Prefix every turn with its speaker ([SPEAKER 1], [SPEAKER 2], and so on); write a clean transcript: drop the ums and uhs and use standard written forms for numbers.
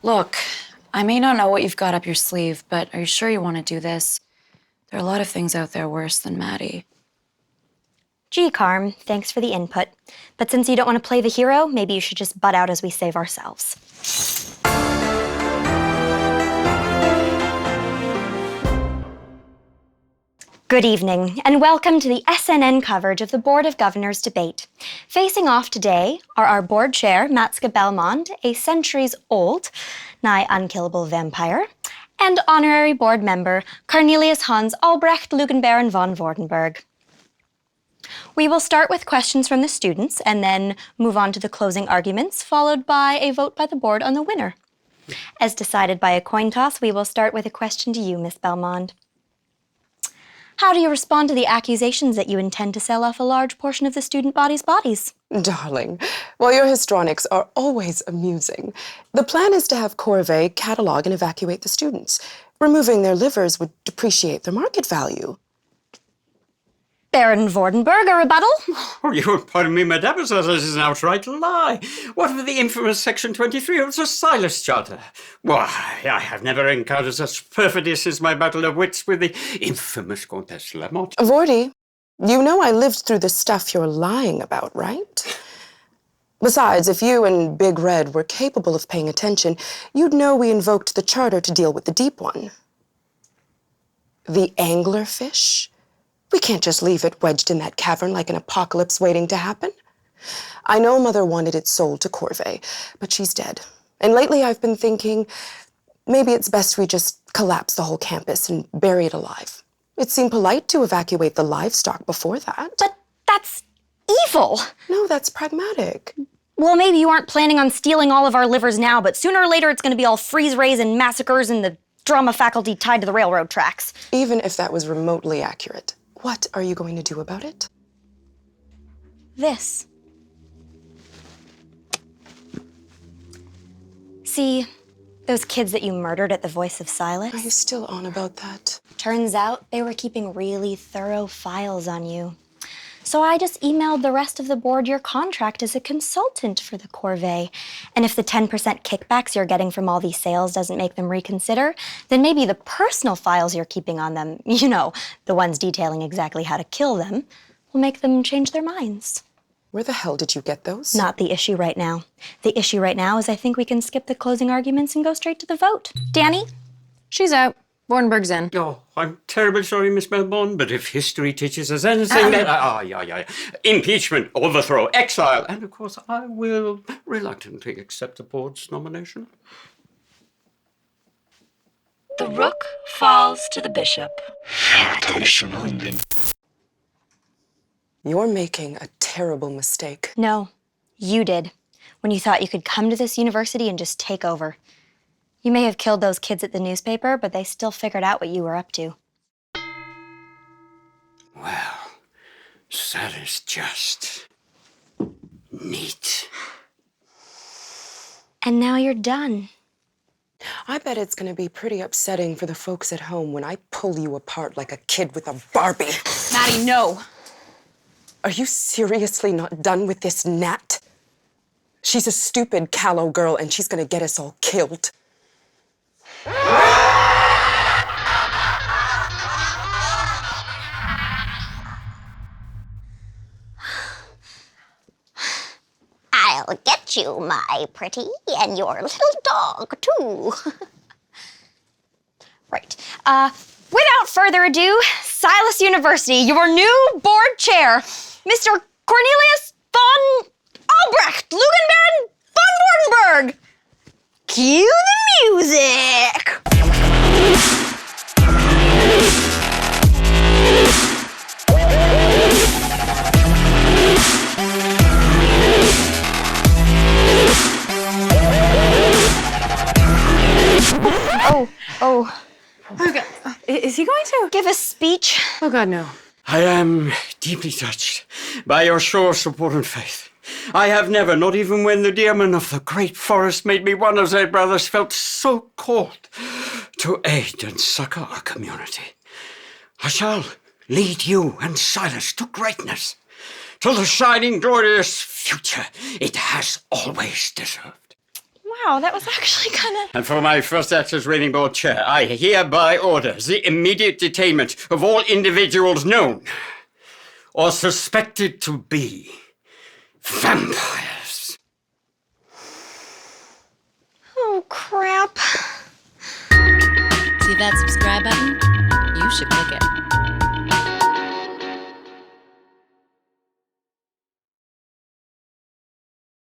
[SPEAKER 1] Look, I may not know what you've got up your sleeve, but are you sure you want to do this? There are a lot of things out there worse than Mattie.
[SPEAKER 2] Gee, Carm, thanks for the input. But since you don't want to play the hero, maybe you should just butt out as we save ourselves. Good evening, and welcome to the SNN coverage of the Board of Governors debate. Facing off today are our board chair, Matske Belmond, a centuries-old, nigh unkillable vampire, and honorary board member, Cornelius Hans Albrecht Lugenbaron von Vordenberg. We will start with questions from the students and then move on to the closing arguments, followed by a vote by the board on the winner. As decided by a coin toss, we will start with a question to you, Miss Belmond. How do you respond to the accusations that you intend to sell off a large portion of the student body's bodies?
[SPEAKER 3] Darling, well, your histrionics are always amusing. The plan is to have Corvée catalog and evacuate the students. Removing their livers would depreciate their market value.
[SPEAKER 2] Baron Vordenberg, a rebuttal?
[SPEAKER 4] Oh, you will pardon me, madame, as this is an outright lie. What of the infamous Section 23 of the Silas Charter? Why, I have never encountered such perfidy since my battle of wits with the infamous Comtesse Lamotte.
[SPEAKER 3] Vordy, you know I lived through the stuff you're lying about, right? Besides, if you and Big Red were capable of paying attention, you'd know we invoked the Charter to deal with the deep one. The anglerfish? We can't just leave it wedged in that cavern like an apocalypse waiting to happen. I know Mother wanted it sold to Corvée, but she's dead. And lately I've been thinking, maybe it's best we just collapse the whole campus and bury it alive. It seemed polite to evacuate the livestock before that.
[SPEAKER 2] But that's evil.
[SPEAKER 3] No, that's pragmatic.
[SPEAKER 2] Well, maybe you aren't planning on stealing all of our livers now, but sooner or later it's going to be all freeze-rays and massacres and the drama faculty tied to the railroad tracks.
[SPEAKER 3] Even if that was remotely accurate, what are you going to do about it?
[SPEAKER 2] This. See, those kids that you murdered at the Voice of Silas?
[SPEAKER 3] Are you still on about that?
[SPEAKER 2] Turns out they were keeping really thorough files on you. So I just emailed the rest of the board your contract as a consultant for the Corvée. And if the 10% kickbacks you're getting from all these sales doesn't make them reconsider, then maybe the personal files you're keeping on them, you know, the ones detailing exactly how to kill them, will make them change their minds.
[SPEAKER 3] Where the hell did you get those?
[SPEAKER 2] Not the issue right now. The issue right now is I think we can skip the closing arguments and go straight to the vote. Danny?
[SPEAKER 1] She's out. Vordenberg's in.
[SPEAKER 4] Oh, I'm terribly sorry, Miss Belmont, but if history teaches us anything, impeachment, overthrow, exile, and of course I will reluctantly accept the board's nomination.
[SPEAKER 1] The rook falls to the bishop.
[SPEAKER 3] You're making a terrible mistake.
[SPEAKER 2] No, you did. When you thought you could come to this university and just take over. You may have killed those kids at the newspaper, but they still figured out what you were up to.
[SPEAKER 4] Well, that is just neat.
[SPEAKER 2] And now you're done.
[SPEAKER 3] I bet it's going to be pretty upsetting for the folks at home when I pull you apart like a kid with a Barbie.
[SPEAKER 1] Mattie, no.
[SPEAKER 3] Are you seriously not done with this Nat? She's a stupid, callow girl, and she's going to get us all killed.
[SPEAKER 5] I'll get you, my pretty, and your little dog, too.
[SPEAKER 2] Right. Without further ado, Silas University, your new board chair, Mr. Cornelius von Albrecht Lugenbaron von Vordenberg. Cue the music! Oh.
[SPEAKER 1] Okay. Is he going to?
[SPEAKER 2] Give a speech.
[SPEAKER 1] Oh, God, no.
[SPEAKER 4] I am deeply touched by your show of support and faith. I have never, not even when the dear man of the great forest made me one of their brothers, felt so called to aid and succor our community. I shall lead you and Silas to greatness, to the shining, glorious future it has always deserved.
[SPEAKER 2] Wow, that was actually kind of...
[SPEAKER 4] And for my first access rating board chair, I hereby order the immediate detainment of all individuals known or suspected to be vampires.
[SPEAKER 2] Oh, crap.
[SPEAKER 1] See that subscribe button? You should click it.